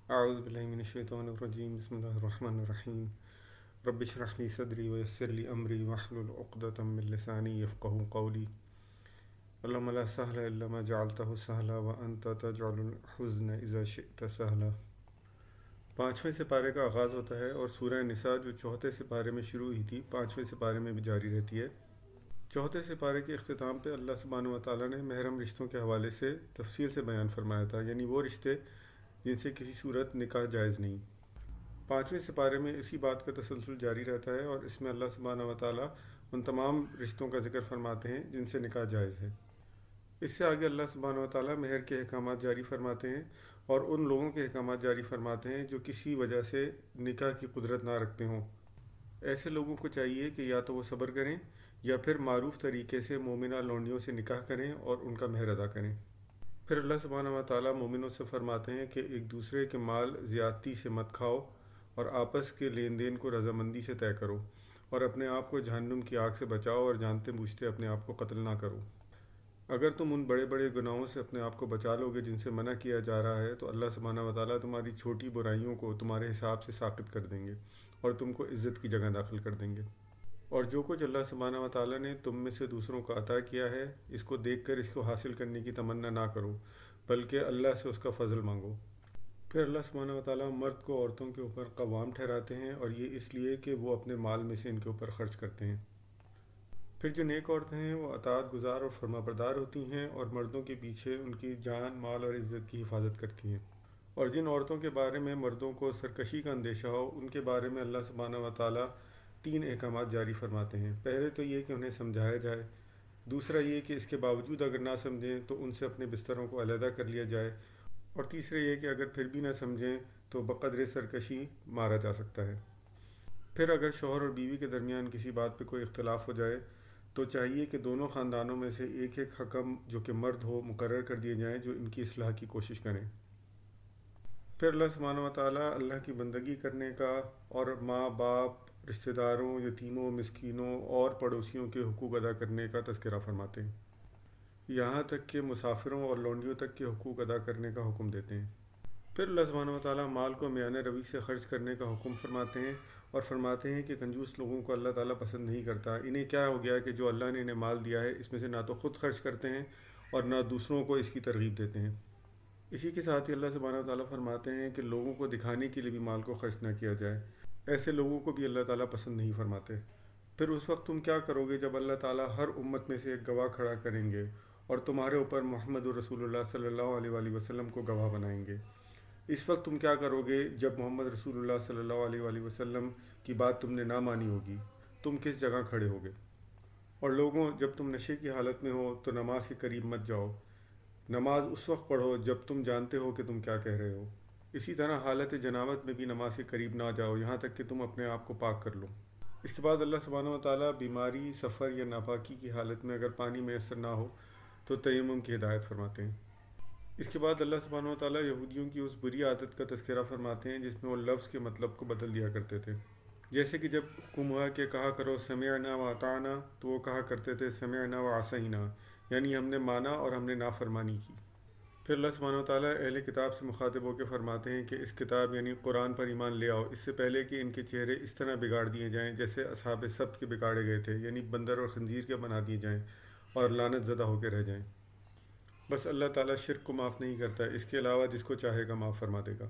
اعوذ باللہ من الشیطان الرجیم، بسم اللہ الرحمن الرحیم۔ رب اشرح لی صدری ویسر لی امری واحلل عقدۃ من لسانی یفقهوا قولی۔ اللہم لا سہل الا ما جعلتہ سہلا وانت تجعل الحزن اذا شئت سہلا۔ پانچویں سپارے کا آغاز ہوتا ہے اور سورہ نساء جو چوتھے سپارے میں شروع ہوئی تھی پانچویں سپارے میں بھی جاری رہتی ہے۔ چوتھے سپارے کے اختتام پہ اللہ سبحانہ و تعالیٰ نے محرم رشتوں کے حوالے سے تفصیل سے بیان فرمایا تھا، یعنی وہ رشتے جن سے کسی صورت نکاح جائز نہیں۔ پانچویں سپارے میں اسی بات کا تسلسل جاری رہتا ہے اور اس میں اللہ سبحانہ و تعالیٰ ان تمام رشتوں کا ذکر فرماتے ہیں جن سے نکاح جائز ہے۔ اس سے آگے اللہ سبحانہ و تعالیٰ مہر کے احکامات جاری فرماتے ہیں اور ان لوگوں کے احکامات جاری فرماتے ہیں جو کسی وجہ سے نکاح کی قدرت نہ رکھتے ہوں۔ ایسے لوگوں کو چاہیے کہ یا تو وہ صبر کریں یا پھر معروف طریقے سے مومنہ لونڈیوں سے نکاح کریں اور ان کا مہر ادا کریں۔ پھر اللہ سبحانہ و تعالیٰ مومنوں سے فرماتے ہیں کہ ایک دوسرے کے مال زیادتی سے مت کھاؤ اور آپس کے لین دین کو رضامندی سے طے کرو اور اپنے آپ کو جہنم کی آگ سے بچاؤ اور جانتے بوجھتے اپنے آپ کو قتل نہ کرو۔ اگر تم ان بڑے بڑے گناہوں سے اپنے آپ کو بچا لو گے جن سے منع کیا جا رہا ہے تو اللہ سبحانہ و تعالیٰ تمہاری چھوٹی برائیوں کو تمہارے حساب سے ساقط کر دیں گے اور تم کو عزت کی جگہ داخل کر دیں گے۔ اور جو کچھ اللہ سبحانہ و تعالیٰ نے تم میں سے دوسروں کو عطا کیا ہے اس کو دیکھ کر اس کو حاصل کرنے کی تمنا نہ کرو بلکہ اللہ سے اس کا فضل مانگو۔ پھر اللہ سبحانہ و تعالیٰ مرد کو عورتوں کے اوپر قوام ٹھہراتے ہیں اور یہ اس لیے کہ وہ اپنے مال میں سے ان کے اوپر خرچ کرتے ہیں۔ پھر جو نیک عورتیں ہیں وہ اطاعت گزار اور فرما بردار ہوتی ہیں اور مردوں کے پیچھے ان کی جان مال اور عزت کی حفاظت کرتی ہیں۔ اور جن عورتوں کے بارے میں مردوں کو سرکشی کا اندیشہ ہو ان کے بارے میں اللہ سبحانہ و تعالیٰ تین احکامات جاری فرماتے ہیں۔ پہلے تو یہ کہ انہیں سمجھایا جائے، دوسرا یہ کہ اس کے باوجود اگر نہ سمجھیں تو ان سے اپنے بستروں کو علیحدہ کر لیا جائے، اور تیسرے یہ کہ اگر پھر بھی نہ سمجھیں تو بقدر سرکشی مارا جا سکتا ہے۔ پھر اگر شوہر اور بیوی کے درمیان کسی بات پہ کوئی اختلاف ہو جائے تو چاہیے کہ دونوں خاندانوں میں سے ایک ایک حکم جو کہ مرد ہو مقرر کر دیے جائیں جو ان کی اصلاح کی کوشش کریں۔ پھر اللہ سبحانہ و تعالیٰ اللہ کی بندگی کرنے کا اور ماں باپ، رشتہ داروں، یتیموں، مسکینوں اور پڑوسیوں کے حقوق ادا کرنے کا تذکرہ فرماتے ہیں، یہاں تک کہ مسافروں اور لونڈیوں تک کے حقوق ادا کرنے کا حکم دیتے ہیں۔ پھر اللہ سبحانہ و تعالیٰ مال کو میانہ روی سے خرچ کرنے کا حکم فرماتے ہیں اور فرماتے ہیں کہ کنجوس لوگوں کو اللہ تعالیٰ پسند نہیں کرتا۔ انہیں کیا ہو گیا کہ جو اللہ نے انہیں مال دیا ہے اس میں سے نہ تو خود خرچ کرتے ہیں اور نہ دوسروں کو اس کی ترغیب دیتے ہیں۔ اسی کے ساتھ ہی اللہ سبحانہ و تعالیٰ فرماتے ہیں کہ لوگوں کو دکھانے کے لیے بھی مال کو خرچ نہ کیا جائے، ایسے لوگوں کو بھی اللہ تعالیٰ پسند نہیں فرماتے۔ پھر اس وقت تم کیا کرو گے جب اللہ تعالیٰ ہر امت میں سے ایک گواہ کھڑا کریں گے اور تمہارے اوپر محمد رسول اللہ صلی اللہ علیہ وآلہ وسلم کو گواہ بنائیں گے۔ اس وقت تم کیا کرو گے جب محمد رسول اللہ صلی اللہ علیہ وآلہ وسلم کی بات تم نے نہ مانی ہوگی؟ تم کس جگہ کھڑے ہوگے؟ اور لوگوں، جب تم نشے کی حالت میں ہو تو نماز کے قریب مت جاؤ، نماز اس وقت پڑھو جب تم جانتے ہو کہ تم کیا کہہ رہے ہو۔ اسی طرح حالت جنابت میں بھی نماز کے قریب نہ جاؤ یہاں تک کہ تم اپنے آپ کو پاک کر لو۔ اس کے بعد اللہ سبحانہ و تعالیٰ بیماری، سفر یا ناپاکی کی حالت میں اگر پانی میسر نہ ہو تو تیمم کی ہدایت فرماتے ہیں۔ اس کے بعد اللہ سبحانہ و تعالیٰ یہودیوں کی اس بری عادت کا تذکرہ فرماتے ہیں جس میں وہ لفظ کے مطلب کو بدل دیا کرتے تھے، جیسے کہ جب حکم ہوا کہ کہا کرو سمعنا و اطعنا تو وہ کہا کرتے تھے سمعنا و عصینا، یعنی ہم نے مانا اور ہم نے نافرمانی کی۔ پھر اللہ سبحانہ و تعالیٰ اہل کتاب سے مخاطب ہو کے فرماتے ہیں کہ اس کتاب یعنی قرآن پر ایمان لے آؤ اس سے پہلے کہ ان کے چہرے اس طرح بگاڑ دیے جائیں جیسے اصحاب سبت کے بگاڑے گئے تھے، یعنی بندر اور خنزیر کے بنا دیے جائیں اور لعنت زدہ ہو کے رہ جائیں۔ بس اللہ تعالیٰ شرک کو معاف نہیں کرتا، اس کے علاوہ جس کو چاہے گا معاف فرما دے گا۔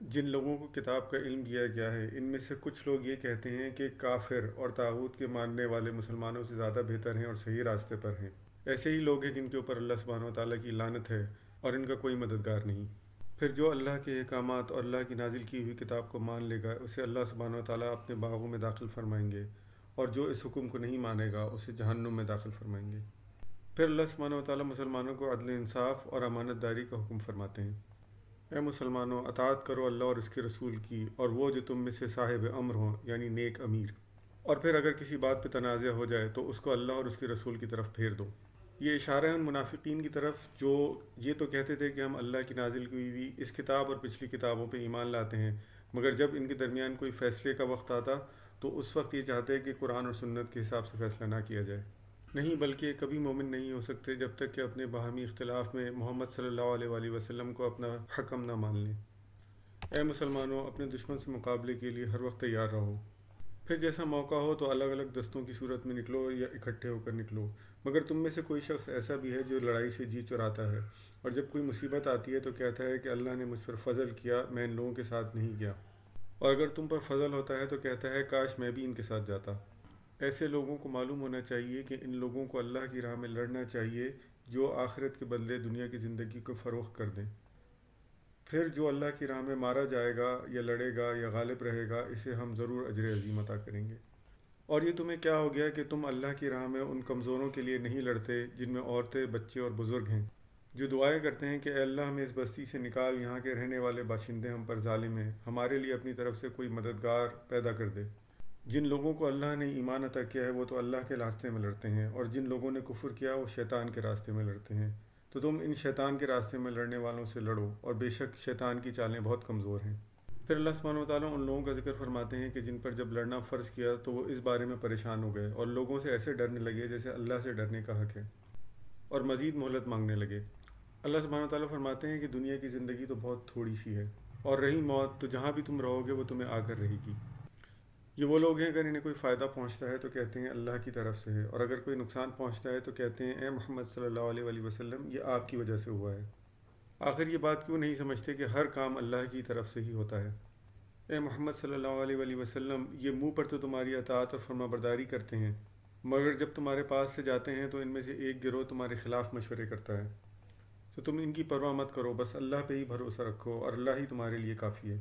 جن لوگوں کو کتاب کا علم دیا گیا ہے ان میں سے کچھ لوگ یہ کہتے ہیں کہ کافر اور طاغوت کے ماننے والے مسلمانوں سے زیادہ بہتر ہیں اور صحیح راستے پر ہیں۔ ایسے ہی لوگ ہیں جن کے اوپر اللہ سبحانہ و تعالیٰ کی لعنت ہے اور ان کا کوئی مددگار نہیں۔ پھر جو اللہ کے احکامات اور اللہ کی نازل کی ہوئی کتاب کو مان لے گا اسے اللہ سبحانہ و تعالیٰ اپنے باغوں میں داخل فرمائیں گے، اور جو اس حکم کو نہیں مانے گا اسے جہنم میں داخل فرمائیں گے۔ پھر اللہ سبحانہ و تعالیٰ مسلمانوں کو عدل انصاف اور امانت داری کا حکم فرماتے ہیں۔ اے مسلمانوں، اطاعت کرو اللہ اور اس کے رسول کی اور وہ جو تم میں سے صاحب امر ہوں یعنی نیک امیر، اور پھر اگر کسی بات پہ تنازع ہو جائے تو اس کو اللہ اور اس کے رسول کی طرف پھیر دو۔ یہ اشارہ ہے ان منافقین کی طرف جو یہ تو کہتے تھے کہ ہم اللہ کی نازل کی ہوئی اس کتاب اور پچھلی کتابوں پہ ایمان لاتے ہیں، مگر جب ان کے درمیان کوئی فیصلے کا وقت آتا تو اس وقت یہ چاہتے کہ قرآن اور سنت کے حساب سے فیصلہ نہ کیا جائے۔ نہیں، بلکہ کبھی مومن نہیں ہو سکتے جب تک کہ اپنے باہمی اختلاف میں محمد صلی اللہ علیہ وآلہ وسلم کو اپنا حکم نہ مان لیں۔ اے مسلمانوں، اپنے دشمن سے مقابلے کے لیے ہر وقت تیار رہو۔ پھر جیسا موقع ہو تو الگ الگ دستوں کی صورت میں نکلو یا اکٹھے ہو کر نکلو، مگر تم میں سے کوئی شخص ایسا بھی ہے جو لڑائی سے جی چراتا ہے، اور جب کوئی مصیبت آتی ہے تو کہتا ہے کہ اللہ نے مجھ پر فضل کیا، میں ان لوگوں کے ساتھ نہیں گیا، اور اگر تم پر فضل ہوتا ہے تو کہتا ہے کاش میں بھی ان کے ساتھ جاتا۔ ایسے لوگوں کو معلوم ہونا چاہیے کہ ان لوگوں کو اللہ کی راہ میں لڑنا چاہیے جو آخرت کے بدلے دنیا کی زندگی کو فروخت کر دیں۔ پھر جو اللہ کی راہ میں مارا جائے گا یا لڑے گا یا غالب رہے گا، اسے ہم ضرور اجر عظیم عطا کریں گے۔ اور یہ تمہیں کیا ہو گیا کہ تم اللہ کی راہ میں ان کمزوروں کے لیے نہیں لڑتے جن میں عورتیں، بچے اور بزرگ ہیں، جو دعائیں کرتے ہیں کہ اے اللہ ہمیں اس بستی سے نکال، یہاں کے رہنے والے باشندے ہم پر ظالم ہیں، ہمارے لیے اپنی طرف سے کوئی مددگار پیدا کر دے۔ جن لوگوں کو اللہ نے ایمان عطا کیا ہے وہ تو اللہ کے راستے میں لڑتے ہیں، اور جن لوگوں نے کفر کیا وہ شیطان کے راستے میں لڑتے ہیں، تو تم ان شیطان کے راستے میں لڑنے والوں سے لڑو، اور بے شک شیطان کی چالیں بہت کمزور ہیں۔ پھر اللہ سبحانہ وتعالیٰ ان لوگوں کا ذکر فرماتے ہیں کہ جن پر جب لڑنا فرض کیا تو وہ اس بارے میں پریشان ہو گئے اور لوگوں سے ایسے ڈرنے لگے جیسے اللہ سے ڈرنے کا حق ہے، اور مزید مہلت مانگنے لگے۔ اللہ سبحانہ وتعالیٰ فرماتے ہیں کہ دنیا کی زندگی تو بہت تھوڑی سی ہے، اور رہی موت تو جہاں بھی تم رہو گے وہ تمہیں آ کر رہے گی۔ یہ وہ لوگ ہیں اگر انہیں کوئی فائدہ پہنچتا ہے تو کہتے ہیں اللہ کی طرف سے ہے، اور اگر کوئی نقصان پہنچتا ہے تو کہتے ہیں اے محمد صلی اللہ علیہ وآلہ وسلم، یہ آپ کی وجہ سے ہوا ہے۔ آخر یہ بات کیوں نہیں سمجھتے کہ ہر کام اللہ کی طرف سے ہی ہوتا ہے؟ اے محمد صلی اللہ علیہ وآلہ وسلم، یہ منہ پر تو تمہاری اطاعت اور فرما برداری کرتے ہیں، مگر جب تمہارے پاس سے جاتے ہیں تو ان میں سے ایک گروہ تمہارے خلاف مشورے کرتا ہے، تو تم ان کی پرواہ مت کرو، بس اللہ پہ ہی بھروسہ رکھو، اور اللہ ہی تمہارے لیے کافی ہے۔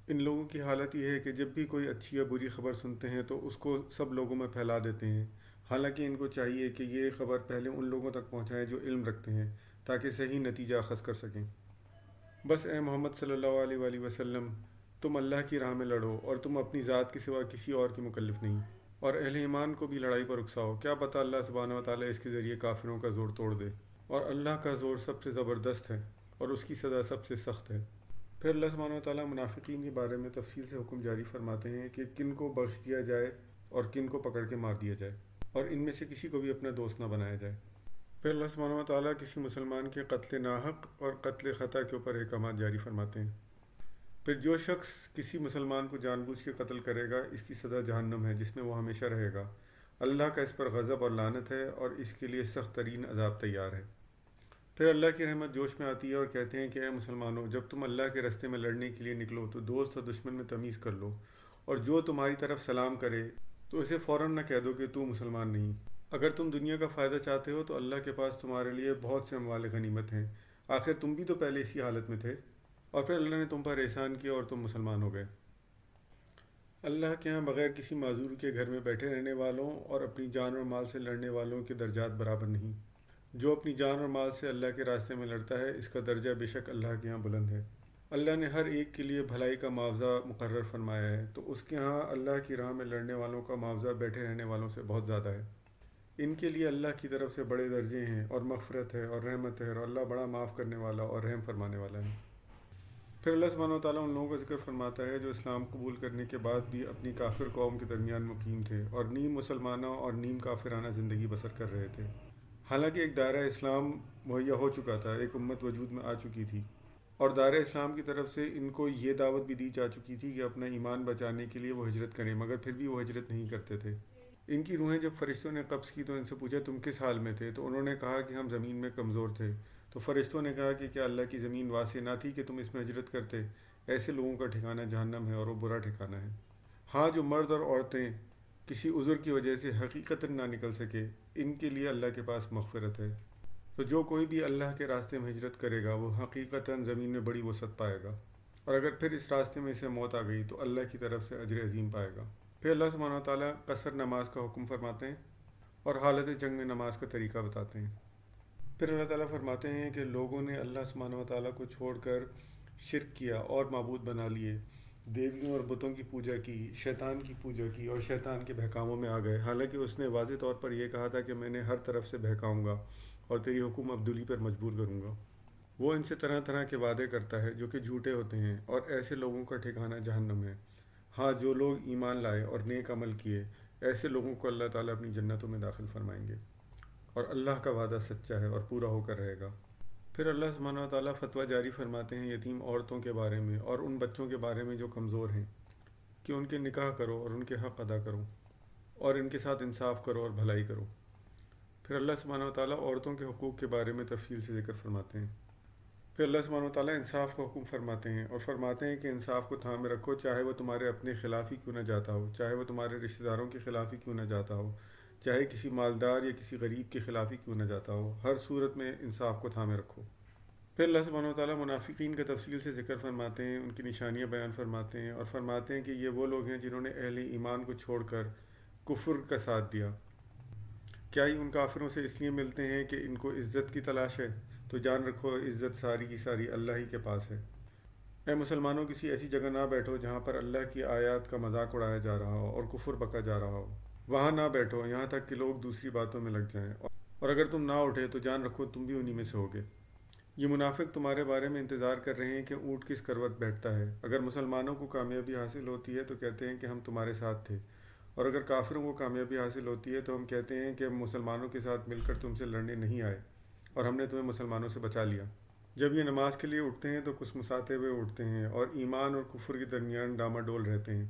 ان لوگوں کی حالت یہ ہے کہ جب بھی کوئی اچھی یا بری خبر سنتے ہیں تو اس کو سب لوگوں میں پھیلا دیتے ہیں، حالانکہ ان کو چاہیے کہ یہ خبر پہلے ان لوگوں تک پہنچائیں جو علم رکھتے ہیں، تاکہ صحیح نتیجہ اخذ کر سکیں۔ بس اے محمد صلی اللہ علیہ وآلہ وسلم، تم اللہ کی راہ میں لڑو، اور تم اپنی ذات کے سوا کسی اور کے مکلف نہیں، اور اہل ایمان کو بھی لڑائی پر اکساؤ، کیا پتہ اللہ سبحانہ وتعالیٰ اس کے ذریعے کافروں کا زور توڑ دے، اور اللہ کا زور سب سے زبردست ہے، اور اس کی سزا سب سے سخت ہے۔ پھر اللہ سبحانہ وتعالیٰ منافقین کے بارے میں تفصیل سے حکم جاری فرماتے ہیں کہ کن کو بخش دیا جائے اور کن کو پکڑ کے مار دیا جائے، اور ان میں سے کسی کو بھی اپنا دوست نہ بنایا جائے۔ پھر اللہ سبحانہ وتعالیٰ کسی مسلمان کے قتل ناحق اور قتل خطا کے اوپر احکامات جاری فرماتے ہیں۔ پھر جو شخص کسی مسلمان کو جان بوجھ کے قتل کرے گا، اس کی سزا جہنم ہے جس میں وہ ہمیشہ رہے گا، اللہ کا اس پر غضب اور لعنت ہے، اور اس کے لیے سخت ترین عذاب تیار ہے۔ پھر اللہ کی رحمت جوش میں آتی ہے اور کہتے ہیں کہ اے مسلمانوں، جب تم اللہ کے راستے میں لڑنے کے لیے نکلو تو دوست اور دشمن میں تمیز کر لو، اور جو تمہاری طرف سلام کرے تو اسے فوراً نہ کہہ دو کہ تو مسلمان نہیں۔ اگر تم دنیا کا فائدہ چاہتے ہو تو اللہ کے پاس تمہارے لیے بہت سے اموال غنیمت ہیں، آخر تم بھی تو پہلے اسی حالت میں تھے، اور پھر اللہ نے تم پر احسان کیا اور تم مسلمان ہو گئے۔ اللہ کے ہاں بغیر کسی معذور کے گھر میں بیٹھے رہنے والوں اور اپنی جان اور مال سے لڑنے والوں کے درجات برابر نہیں۔ جو اپنی جان اور مال سے اللہ کے راستے میں لڑتا ہے، اس کا درجہ بے شک اللہ کے ہاں بلند ہے۔ اللہ نے ہر ایک کے لیے بھلائی کا معاوضہ مقرر فرمایا ہے، تو اس کے ہاں اللہ کی راہ میں لڑنے والوں کا معاوضہ بیٹھے رہنے والوں سے بہت زیادہ ہے۔ ان کے لیے اللہ کی طرف سے بڑے درجے ہیں، اور مغفرت ہے اور رحمت ہے، اور اللہ بڑا معاف کرنے والا اور رحم فرمانے والا ہے۔ پھر اللہ سبحانہ وتعالیٰ ان لوگوں کا ذکر فرماتا ہے جو اسلام قبول کرنے کے بعد بھی اپنی کافر قوم کے درمیان مقیم تھے، اور نیم مسلمانہ اور نیم کافرانہ زندگی بسر کر رہے تھے، حالانکہ ایک دائرہ اسلام مہیا ہو چکا تھا، ایک امت وجود میں آ چکی تھی، اور دائرہ اسلام کی طرف سے ان کو یہ دعوت بھی دی جا چکی تھی کہ اپنا ایمان بچانے کے لیے وہ ہجرت کریں، مگر پھر بھی وہ ہجرت نہیں کرتے تھے۔ ان کی روحیں جب فرشتوں نے قبض کی تو ان سے پوچھا تم کس حال میں تھے، تو انہوں نے کہا کہ ہم زمین میں کمزور تھے، تو فرشتوں نے کہا کہ کیا اللہ کی زمین واسع نہ تھی کہ تم اس میں ہجرت کرتے؟ ایسے لوگوں کا ٹھکانہ جہنم ہے، اور وہ برا ٹھکانہ ہے۔ ہاں جو مرد اور عورتیں کسی عذر کی وجہ سے حقیقتاً نہ نکل سکے، ان کے لیے اللہ کے پاس مغفرت ہے، تو جو کوئی بھی اللہ کے راستے میں ہجرت کرے گا وہ حقیقتاً زمین میں بڑی وسعت پائے گا، اور اگر پھر اس راستے میں اسے موت آ گئی تو اللہ کی طرف سے اجر عظیم پائے گا۔ پھر اللہ سبحانہ وتعالیٰ قصر نماز کا حکم فرماتے ہیں اور حالت جنگ میں نماز کا طریقہ بتاتے ہیں۔ پھر اللہ تعالیٰ فرماتے ہیں کہ لوگوں نے اللہ سبحانہ وتعالیٰ کو چھوڑ کر شرک کیا اور معبود بنا لیے، دیویوں اور بتوں کی پوجا کی، شیطان کی پوجا کی، اور شیطان کے بہکاووں میں آ گئے، حالانکہ اس نے واضح طور پر یہ کہا تھا کہ میں نے ہر طرف سے بہکاؤں گا اور تیری حکم عبدالی پر مجبور کروں گا۔ وہ ان سے طرح طرح کے وعدے کرتا ہے جو کہ جھوٹے ہوتے ہیں، اور ایسے لوگوں کا ٹھکانہ جہنم ہے۔ ہاں جو لوگ ایمان لائے اور نیک عمل کیے، ایسے لوگوں کو اللہ تعالیٰ اپنی جنتوں میں داخل فرمائیں گے، اور اللہ کا وعدہ سچا ہے اور پورا ہو کر رہے گا۔ پھر اللہ سبحانہ و تعالیٰ فتویٰ جاری فرماتے ہیں یتیم عورتوں کے بارے میں اور ان بچوں کے بارے میں جو کمزور ہیں کہ ان کے نکاح کرو اور ان کے حق ادا کرو اور ان کے ساتھ انصاف کرو اور بھلائی کرو۔ پھر اللہ سبحانہ و تعالیٰ عورتوں کے حقوق کے بارے میں تفصیل سے ذکر فرماتے ہیں۔ پھر اللہ سبحانہ و تعالیٰ انصاف کا حکم فرماتے ہیں اور فرماتے ہیں کہ انصاف کو تھامے رکھو، چاہے وہ تمہارے اپنے خلاف ہی کیوں نہ جاتا ہو، چاہے وہ تمہارے رشتہ داروں کے خلاف ہی کیوں نہ جاتا ہو، چاہے کسی مالدار یا کسی غریب کے خلاف ہی کیوں نہ جاتا ہو، ہر صورت میں انصاف کو تھامے رکھو۔ پھر اللہ سبحانہ و تعالیٰ منافقین کا تفصیل سے ذکر فرماتے ہیں، ان کی نشانیاں بیان فرماتے ہیں اور فرماتے ہیں کہ یہ وہ لوگ ہیں جنہوں نے اہل ایمان کو چھوڑ کر کفر کا ساتھ دیا۔ کیا ہی ان کافروں سے اس لیے ملتے ہیں کہ ان کو عزت کی تلاش ہے؟ تو جان رکھو عزت ساری کی ساری اللہ ہی کے پاس ہے۔ اے مسلمانوں، کسی ایسی جگہ نہ بیٹھو جہاں پر اللہ کی آیات کا مذاق اڑایا جا رہا ہو اور کفر بکا جا رہا ہو۔ وہاں نہ بیٹھو یہاں تک کہ لوگ دوسری باتوں میں لگ جائیں، اور اگر تم نہ اٹھے تو جان رکھو تم بھی انہی میں سے ہوگے۔ یہ منافق تمہارے بارے میں انتظار کر رہے ہیں کہ اونٹ کس کروٹ بیٹھتا ہے۔ اگر مسلمانوں کو کامیابی حاصل ہوتی ہے تو کہتے ہیں کہ ہم تمہارے ساتھ تھے، اور اگر کافروں کو کامیابی حاصل ہوتی ہے تو ہم کہتے ہیں کہ ہم مسلمانوں کے ساتھ مل کر تم سے لڑنے نہیں آئے اور ہم نے تمہیں مسلمانوں سے بچا لیا۔ جب یہ نماز کے لیے اٹھتے ہیں تو کسمساتے ہوئے اٹھتے ہیں اور ایمان اور کفر کے درمیان ڈاماڈول رہتے ہیں۔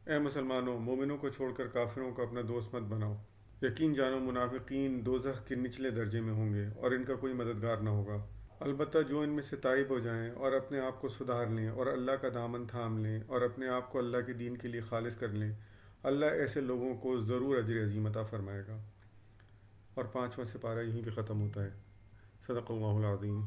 اے مسلمانوں، مومنوں کو چھوڑ کر کافروں کو اپنا دوست مت بناؤ۔ یقین جانو منافقین دوزخ کے نچلے درجے میں ہوں گے اور ان کا کوئی مددگار نہ ہوگا۔ البتہ جو ان میں سے تائب ہو جائیں اور اپنے آپ کو سدھار لیں اور اللہ کا دامن تھام لیں اور اپنے آپ کو اللہ کے دین کے لیے خالص کر لیں، اللہ ایسے لوگوں کو ضرور اجر عظیم عطا فرمائے گا۔ اور 5واں سپارہ یہیں پہ ختم ہوتا ہے۔ صدق اللہ العظیم۔